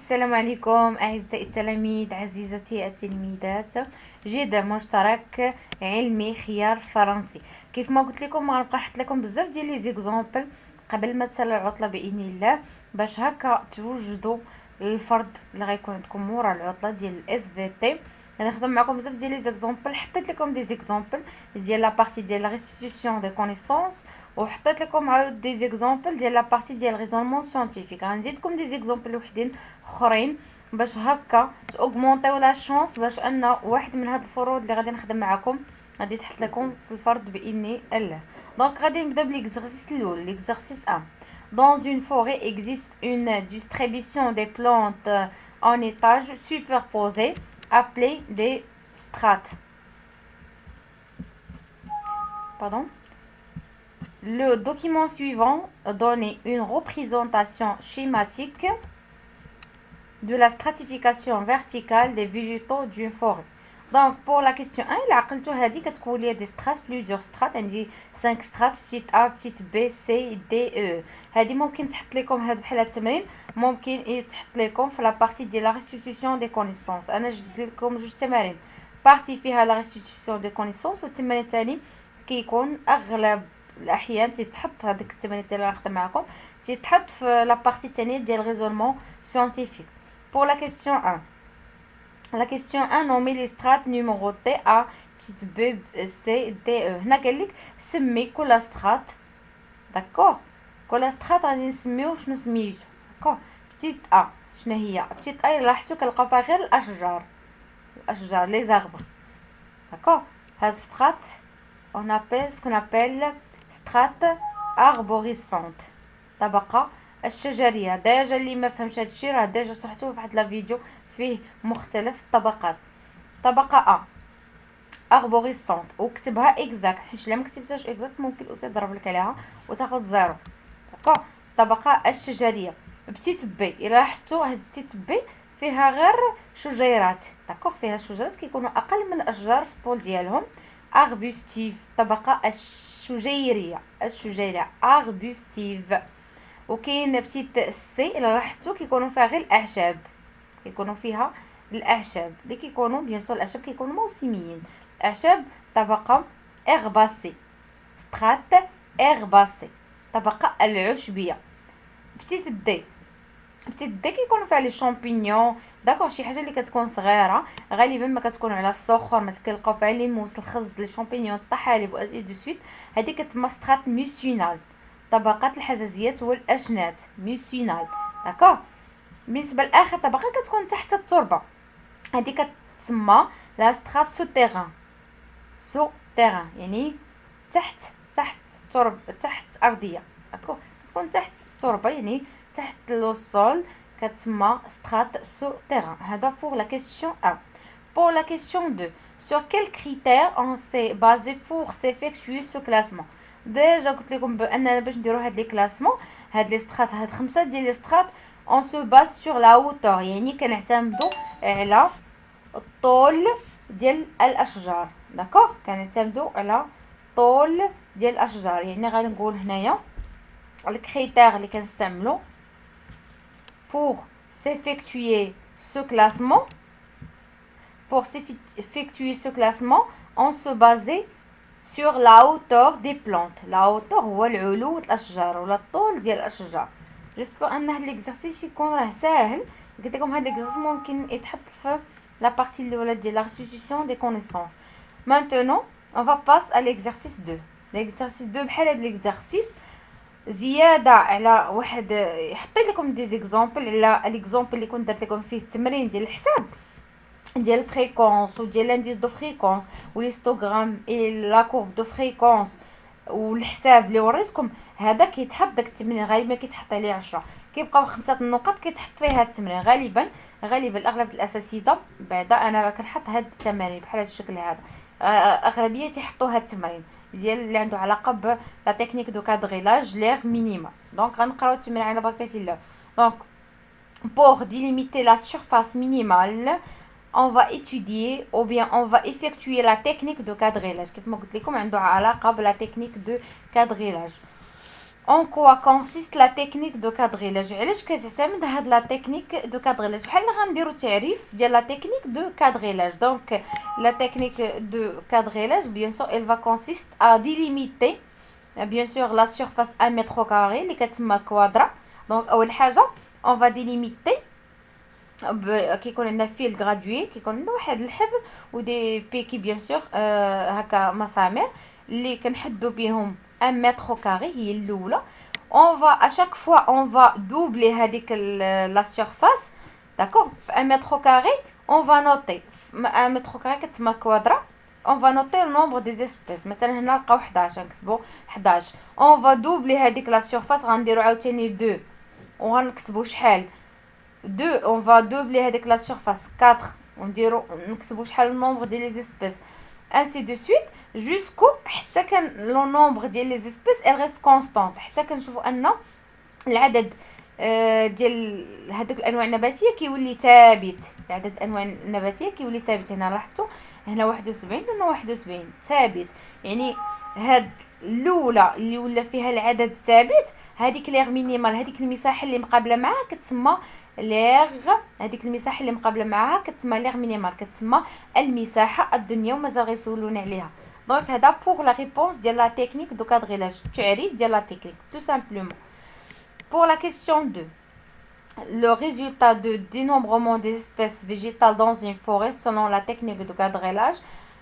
السلام عليكم أعزائي التلاميذ، عزيزتي التلميذات. جد مشترك علمي خيار فرنسي. كيف ما قلت لكم غنبقى نحط لكم بزاف ديال لي زيكزامبل قبل ما تسالى العطله باذن الله، باش هكا توجدوا الفرد اللي غيكون عندكم مورا العطله ديال الاس في تي. غنخدم معكم بزاف ديال لي زيكزامبل، حطيت لكم دي زيكزامبل ديال لا بارتي ديال لا ريستيتيوشن دي كونيسونس، وحطيت لكم عاود دي زيكزامبل ديال لا بارتي ديال ريزونمون سيانتيفيك. غنزيدكم دي زيكزامبل وحدين اخرين باش هكا تاوغمونطيو لا شانس باش ان واحد من هاد الفروض اللي غادي نخدم معكم غادي تحط لكم في الفرد باذن الله. دونك غادي نبدا بالاكزرسيس الاول. L'exercice 1. Dans une forêt existe une distribution des plantes en étages superposés appelés des strates. Pardon. Le document suivant donne une représentation schématique de la stratification verticale des végétaux d'une forêt. Donc pour la question 1 il عقلتو هذه كتكون ليا دي سترات بليزيور سترات، عندي 5 سترات بتيت ا بتيت بي سي دي او. هذه ممكن تحط لكم هذا بحال التمرين، ممكن تحط لكم في لا بارتي ديال لا ريستيتيوشن دي كونيسونس. انا جبت لكم جوج تمارين، بارتي فيها لا ريستيتيوشن دي كونيسونس، والتمرين الثاني كيكون اغلب الاحيان تيتحط هذيك التمرين اللي غنخدم معكم تيتحط في لا بارتي الثانيه ديال ريزولمون سيانتيفيك. Pour la question 1. La question 1, nommez les strates numérotées A, petite B, C, D, E. هنا قال لك سمي كل سترات. داكور، كل سترات غادي نسميو شنو سميتو. داكور، بتيت ا شنو هي؟ بتيت ا لاحظتو كنلقاو فيها غير الاشجار لي زاربر. داكور، هاد سترات on appelle ce qu'on appelle strate arborescente، طبقه الشجريه. ديجا اللي ما فهمش هادشي راه ديجا شرحتوه في واحد لا فيديو فيه مختلف الطبقات. طبقه ا اربوريسونت وكتبها اكزاكت، حيت الا ما كتبتهاش اكزاكت ممكن الاستاذ يضرب لك عليها وتاخذ زيرو. داكوغ، الطبقه الشجريه. بتيت بي الا لاحظتوا هاد بتيت بي فيها غير شجيرات. داكوغ، فيها شجيرات كيكونوا اقل من الاشجار في الطول ديالهم. اربوستيف، الطبقه الشجيريه اربوستيف. وكاين بتيت سي الا لاحظتوا كيكونوا فيها غير الاعشاب، كيكونوا فيها الاعشاب اللي كيكونوا بيان سور الاعشاب كيكونوا موسميين. الاعشاب طبقه اغباسي، سترات اغباسي، طبقه العشبيه. بتيت دي كيكونوا فيها لي شامبينيون. داكوغ، شي حاجه اللي كتكون صغيره غالبا ما كتكون على الصخور، ما كنلقاو فيها لي موس، الخز، لي شامبينيون، الطحالب وازي دو سويت. هذه كتسمى سترات ميسيونال، طبقات الحزازيات والاشنات ميسيونال. داكوغ، بالنسبه لاخر طبقه كتكون تحت التربه هذه كتسمى لا سترات سو تيران، يعني تحت ترب، تحت ارضيه. داكوغ، كتكون تحت التربه يعني تحت لو سول، كتسمى سترات سو تيران. هذا pour la question 1. Pour la question 2, sur quels critères on s'est basé pour s'effectuer ce classement. ديجا قلت لكم باننا باش نديرو هاد لي كلاسمون، هاد لي سترات، هاد 5 ديال لي سترات on se base sur la hauteur، يعني كنعتمدوا على الطول ديال الاشجار. داكوغ، كنعتمدوا على الطول ديال الاشجار. يعني غنقول هنايا الكريتير اللي كنستعملوا pour s'effectuer ce classement. Pour s'effectuer ce classement, on se basait sur la hauteur des plantes. La hauteur هو العلو الاشجار ولا الطول ديال الاشجار. جيسبر ان هاد ليكزارسيس يكون راه ساهل. قلت لكم هاد ليكزارسيس ممكن يتحط في لا بارتي الاولى ديال لا ريستيتيوشن دي كونيسونس. Maintenant on va passer à l'exercice 2. l'exercice 2 بحال هاد ليكزارسيس زياده على واحد، حطيت لكم دي زيكزامبل على ليكزامبل اللي كنت درت لكم فيه التمرين ديال الحساب ديال الفريكونس وديال لانديس دو فريكونس وليستوغرام اي لا كورب دو فريكونس والحساب اللي وريتكم. هذا كيتحط داك التمرين غالبا كيتحط عليه 10، كيبقاو 5 النقط كيتحط فيها التمرين. غالبا اغلب الاساتذه بعدا انا كنحط هاد التمارين بحال هاد الشكل هذا، اغلبيه تيحطوا هاد التمرين ديال اللي عنده علاقه ب لا تكنيك دو كادريلاج لير مينيمال. دونك غنقراو التمرين على بركه الله. دونك pour délimiter la surface minimale on va étudier ou bien on va effectuer la technique de quadrillage. كيف ما قلت لكم عنده علاقه بلا technique de quadrillage. En quoi consiste la technique de quadrillage؟ علاش كتعتمد هاد la technique de quadrillage؟ بحال اللي غنديرو تعريف ديال la technique de quadrillage. Donc la technique de quadrillage, bien sûr, elle va consister à délimiter bien sûr la surface 1 mètre carré اللي كتسمى كوادرا. دونك اول حاجه on va délimiter كيكون عندنا فيل غرادوي، كيكون عندنا واحد الحبل ودي بيكي بيان سور هكا مسامير اللي كنحدو بهم 1 متر كاري هي الاولى. اون فا ا شاك فوا اون فا دوبلي هذيك لا سيرفاس داكوغ في 1 متر كاري. اون فا نوتي 1 متر كاري كتسمى كوادرا. اون فا نوتي لو نومبر دي زيسبيس، مثلا هنا لقاو 11 نكتبو 11. اون فا دوبلي هذيك لا سيرفاس غنديرو عاوتاني 2 وغنكتبو شحال 2. on va doubler هذيك la surface 4 ونديرو نكتبو شحال النومبر ديال لي زيسبيس ainsi de suite jusqu'au حتى كان لو نومبر ديال لي زيسبيس elle reste constante، حتى كنشوفوا ان العدد ديال هذوك الانواع النباتيه كيولي ثابت. عدد الانواع النباتيه كيولي ثابت. هنا لاحظتوا هنا 71 وهنا 71 ثابت، يعني هاد الاولى اللي ولا فيها العدد ثابت هذيك ليغ مينيمال، هذيك المساحه اللي مقابله معها كتسمى ليغ، هذيك المساحه اللي مقابله معها كتسمى ليغ مينيمال، كتسمى المساحه الدنيا ومازال غيسولونا عليها. دونك هذا بوغ لا ريبونس ديال لا تكنيك دو كادريلاج، التعريف ديال لا تكنيك تو سامبلومون. Pour la question 2, le résultat de dénombrement des espèces végétales dans une forêt selon la technique de quadrillage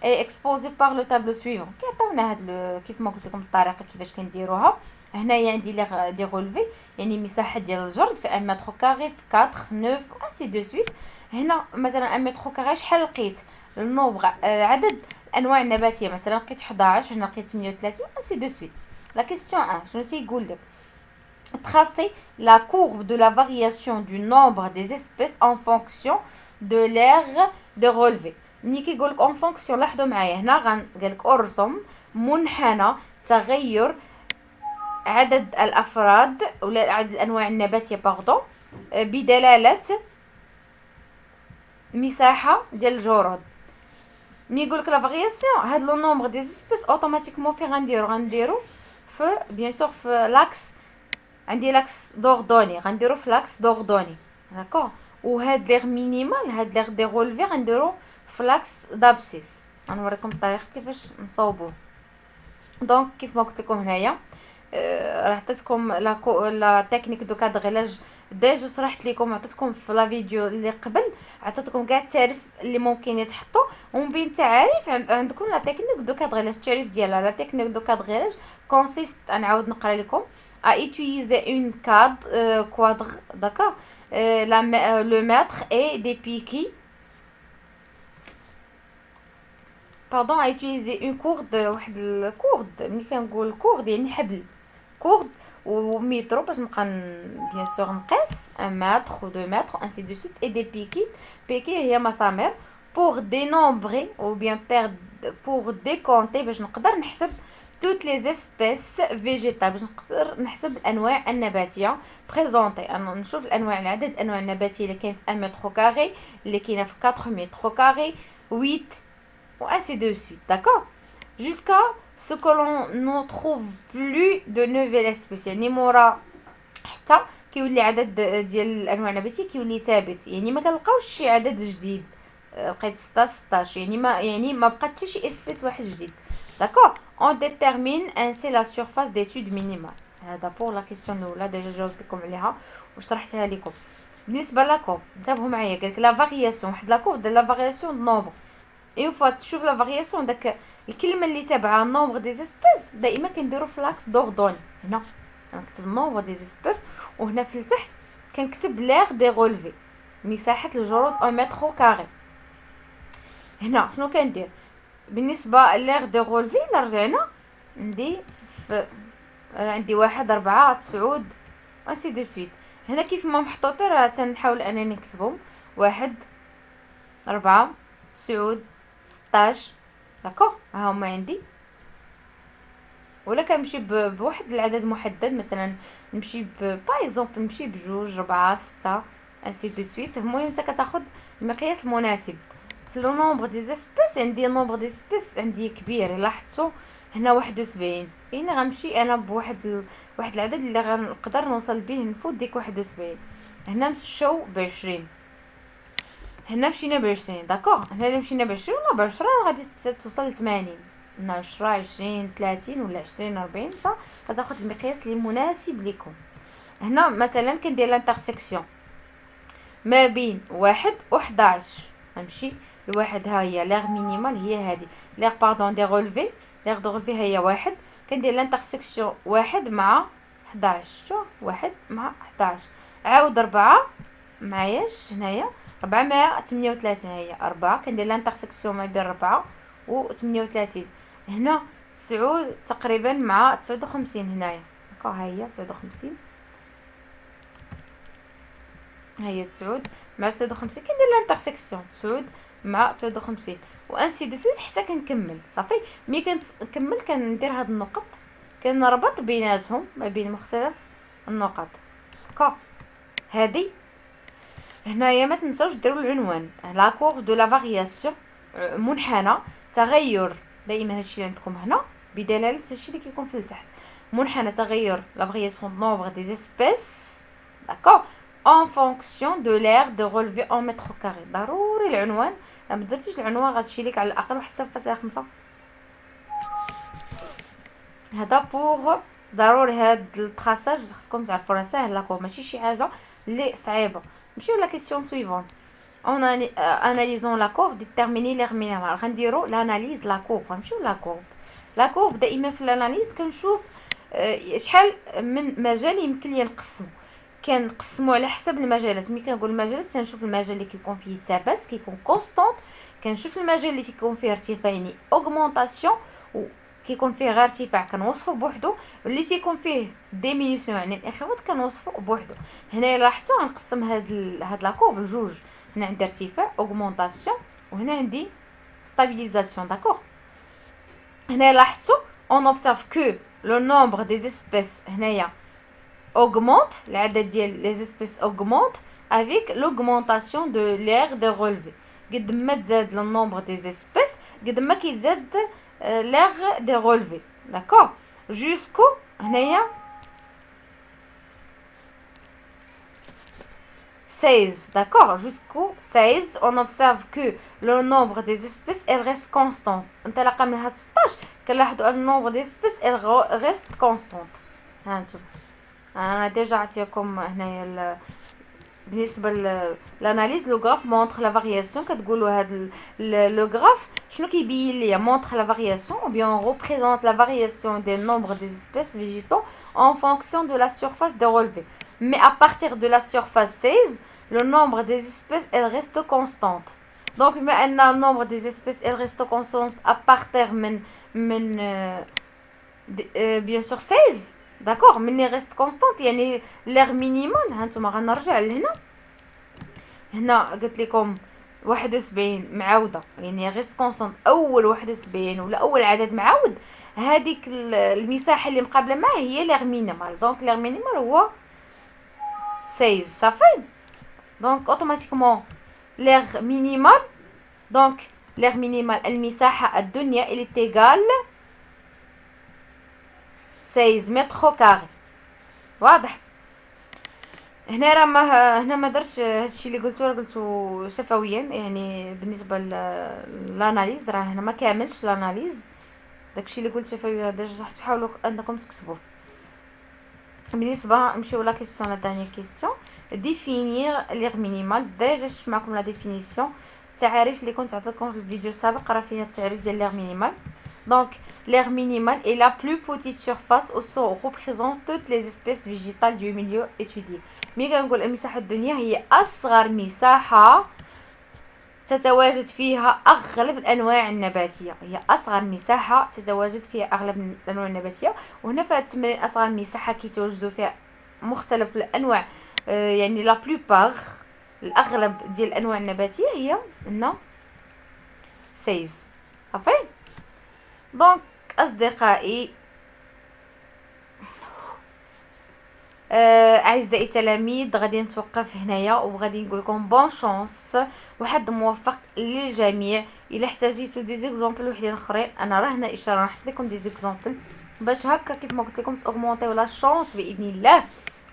est exposé par le tableau suivant. كيعطيونا هاد كيف ما قلت لكم الطريقه كيفاش كنديروها. هنايا عندي دي رولفي، يعني مساحه ديال الجرد في 1 متر كاري في 4 9 ainsi de suite. هنا مثلا 1 متر كاري شحال لقيت النوبغ عدد الانواع النباتيه، مثلا لقيت 11، هنا لقيت 38 ainsi de suite. لا كيستيون 1 شنو تيقول لك؟ Tracer la courbe de la variation du nombre des espèces en fonction de l'aire de relevé. ملي كيقولك en fonction لاحظوا معايا هنا قالك ارسم منحنى تغير عدد الافراد ولا عدد الانواع النباتيه باردون بدلاله مساحه ديال الجرود. ملي يقولك لا فارياسيون هاد لو نومبر دي اسبيس اوتوماتيكمون في غنديرو في بيان سور في لاكس، عندي لاكس دوردوني غنديرو في لاكس دوردوني داكوغ. وهاد ليغ مينيمال هاد ليغ دي رولفي غنديرو في لاكس دابسيس. غنوريكم الطريقه كيفاش نصوبوه. دونك كيف ما قلت لكم هنايا راه عطيتكم لا تكنيك دو كادغيلاج ديجا شرحت لكم، عطيتكم في لا فيديو اللي قبل عطيتكم كاع التعريف اللي ممكن يتحطوا، ومن بين التعاريف عندكم لا تكنيك دو كادغيلاج. التعريف ديالها لا تكنيك دو كادغيلاج كونسيست، نعاود نقرا لكم، à utiliser une quadre d'accord le mètre et des piquets pardon à utiliser une corde واحد الكورد. ملي كنقول كورد يعني حبل كورد ومترو باش نبقى بيان سور نقيس 1 متر و 2 متر ainsi de suite et des piquets هي مسامير pour dénombrer ou bien pour décompter باش نقدر نحسب toutes les espèces végétales، باش نقدر نحسب الانواع النباتيه بريزونطي. انا نشوف الانواع العدد الانواع النباتيه اللي كاين في 1 متر كاري، اللي كاينه في 4 متر كاري 8 و ainsi de suite d'accord jusqu'à ce que l'on ne trouve plus de nouvelles espèces. يعني مورا حتى كيولي عدد ديال الانواع النباتيه كيولي ثابت، يعني ما كنلقاوش شي عدد جديد. لقيت 16 يعني ما بقى حتى شي اسبيس واحد جديد d'accord. on détermine ainsi la surface d'étude minimale. هذا pour la question الاولى ديجا جاوبت لكم عليها وشرحتها لكم. بالنسبه لاكم انتبهوا معايا، قالك لا فارياسيون واحد لاكم ديال لا فارياسيون نومبر اي فوا تشوف لا فارياسيون داك الكلمه اللي تابعه النومبر دي زيسبيس دائما كنديروا في لاكس دوردوني. هنا كنكتب النومبر دي زيسبيس وهنا في التحت كنكتب ليغ دي رولفي مساحه الجرود 1 متر كاري. هنا شنو كندير بالنسبه ليغ دي رولفي؟ الا رجعنا عندي 1 4 9 ainsi de suite. هنا كيف ما محطوطين راه تنحاول انني نكتبهم 1 4 9 16 داكوغ ها هما عندي. ولا كنمشي بواحد العدد محدد، مثلا نمشي باغ اكزومبل نمشي بجوج 4 6 ainsi de suite. المهم انت كتاخذ المقياس المناسب. في لو نومبر دي زيسبيس عندي نومبر دي سبيس عندي كبير. لاحظتوا هنا 71، يعني غنمشي انا واحد العدد اللي غنقدر نوصل به نفوت ديك 71. هنا مشاو ب20، هنا مشينا ب20 داكوغ. هنا الا مشينا ب20 ولا ب10 غادي توصل ل80. هنا 10 20 30 ولا 20 40، انت كتاخد المقياس اللي مناسب لكم. هنا مثلا كندير لانترسيكسيون ما بين 1 و 11. غنمشي لواحد، ها هي ليغ مينيمال هي هادي، ليغ باردون دي رولفي، ليغ دو رولفي هي 1. كندير لانترسيكسيون 1 مع 11، شوف 1 مع 11 عاود 4 معاياش هنايا 438 هي 4. كندير لانترسيكسيون ما بين 4 و 38. هنا 9 تقريبا مع 59 هنايا هكا، ها هي 59، ها هي 9 مع 59. كندير لانترسيكسيون 9 مع 59 وانسي دو سويت حتى كنكمل صافي. ملي كنكمل كندير هاد النقط، كنربط بيناتهم ما بين مختلف النقط هكا. هادي هنايا ما تنساوش ديروا العنوان لا كور دو لا فارياسيون، منحنى تغير. دائما هادشي اللي عندكم هنا بدلاله هادشي اللي كيكون في التحت، منحنى تغير لا فارياسيون دو نومبر دي اسبيس داكور en fonction de l'aire de relevé en mètre carré. ضروري العنوان، ما درتيش العنوان غتمشي لك على الاقل 1.5. هذا بوغ ضروري هاد التراساج خصكم تعرفوا راه ساهل لاكور، ماشي شي حاجه اللي صعيبه. نمشيو لا كيسيون سويفون. اون اناليزون لا كورب ديتيرميني ليغ مينيمال. غنديرو لاناليز لا كورب. غنمشيو لا كورب. لا كورب دائما في الاناليز كنشوف شحال من مجال يمكن لي نقسمو. كنقسمو على حسب المجالات. ملي كنقول المجالات تنشوف المجال اللي كيكون فيه ثبات كيكون كونستانت، كنشوف المجال اللي كيكون فيه ارتفاع يعني اوغمونطاسيون، كيكون فيه غير ارتفاع كنوصفه بوحدو، واللي تيكون فيه ديمينيسيون يعني الانخفاض كنوصفه بوحدو. هنا لاحظتوا غنقسم هاد لا كورب لجوج. هنا عندي ارتفاع اوغمونطاسيون، وهنا عندي ستابيليزاسيون داكوغ. هنا لاحظتوا اون اوبسيرف كو لو نومبر دي اسبيس هنايا augmente, العدد ديال لي اسبيس augmente avec l'augmentation de l'aire de relevé. قد ما تزاد لو نومبر دي اسبيس قد ما كيزاد l'aire de relevé d'accord jusqu'au هنايا 16 d'accord jusqu'au 16. on observe que le nombre des espèces elle reste constante. انطلاقا من هاد 16 كنلاحظوا ان النومبر دي اسبيس elle reste constante. ها نشوف انا ديجا عطيكم هنايا بالنسبه للاناليز لو غراف مونطر لا فارياسيون. كتقولوا هاد لو غراف شنو كيبين ليا؟ مونطر لا فارياسيون ou bien on représente la variation des nombres des espèces végétaux en fonction de la surface de relevé. Mais à partir de la surface 16 le nombre des espèces elle reste constante. donc بما ان النومبر des espèces elle reste constante à partir من bien sûr 16 داكوغ ملي ريست كونستانت يعني ليغ مينيمال. هانتوما غنرجع لهنا، هنا قلت لكم 71 معاوده يعني ريست كونستانت اول 71 ولا اول عدد معاود، هذيك المساحه اللي مقابله معاه هي ليغ مينيمال. دونك ليغ مينيمال هو 16 صافي. دونك اوتوماتيكمون ليغ مينيمال، دونك ليغ مينيمال المساحه الدنيا اللي تيغال 16 متر كاري. واضح؟ هنا راه هنا ما درتش هادشي اللي قلتو شفويا يعني بالنسبه للاناليز. راه هنا ما كاملش الاناليز، داكشي اللي قلت شفويا ديجا تحاولوا انكم تكتبوه. بالنسبه نمشيو لا كيسيون لا دانيير كيسيون ديفينير ليغ مينيمال. ديجا شفت معكم لا ديفينيسيون، التعاريف اللي كنت عطيتكم في الفيديو السابق راه فيها التعريف ديال ليغ مينيمال. Donc, l'aire minimale est la plus petite surface où sont représentées toutes les espèces végétales du milieu étudié. ملي كنقول المساحة الدنيا هي أصغر مساحة تتواجد فيها أغلب الأنواع النباتية، هي أصغر مساحة تتواجد فيها أغلب الأنواع النباتية. وهنا في هذا التمرين أصغر مساحة كيتواجدوا فيها مختلف الأنواع يعني لا بلوبار الأغلب ديال الأنواع النباتية هي هنا 16 صافي. دونك أصدقائي اعزائي التلاميذ غادي نتوقف هنايا وغادي نقول لكم بون شانس وحد موفق للجميع. الا احتاجيتو دي زيكزامبل وحدين اخرين انا راه هنا اشاره نحط لكم دي زيكزامبل باش هكا كيف ما قلت لكم تاوغمونطيو لا شانس باذن الله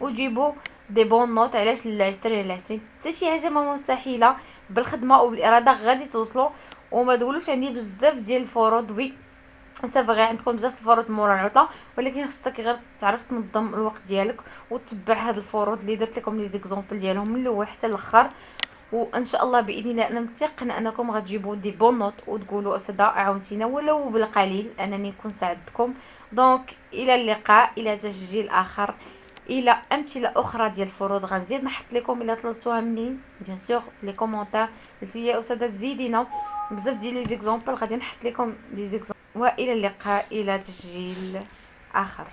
وتجيبوا دي بون نوت. علاش ل20 على 20 حتى شي حاجه ما مستحيله، بالخدمه وبالاراده غادي توصلوا. وما تقولوش عندي بزاف ديال الفروض، وي انت باغي عندكم بزاف الفروض مورا العطله، ولكن خصك غير تعرف تنظم الوقت ديالك وتتبع هاد الفروض اللي درت لكم لي زيكزامبل ديالهم من الاول حتى الاخر. وان شاء الله باذن الله انا متيقنه انكم غتجيبوا دي بون نوت وتقولوا استاذه عاونتينا ولو بالقليل انني نكون ساعدتكم. دونك الى اللقاء، الى تسجيل اخر، الى امثله اخرى ديال الفروض غنزيد نحط لكم الا طلبتوها مني بيان سور في لي كومونتير. قلتوا يا استاذه تزيدينا بزاف ديال لي زيكزامبل غادي نحط لكم لي زيكزامبل. والى اللقاء الى تسجيل اخر.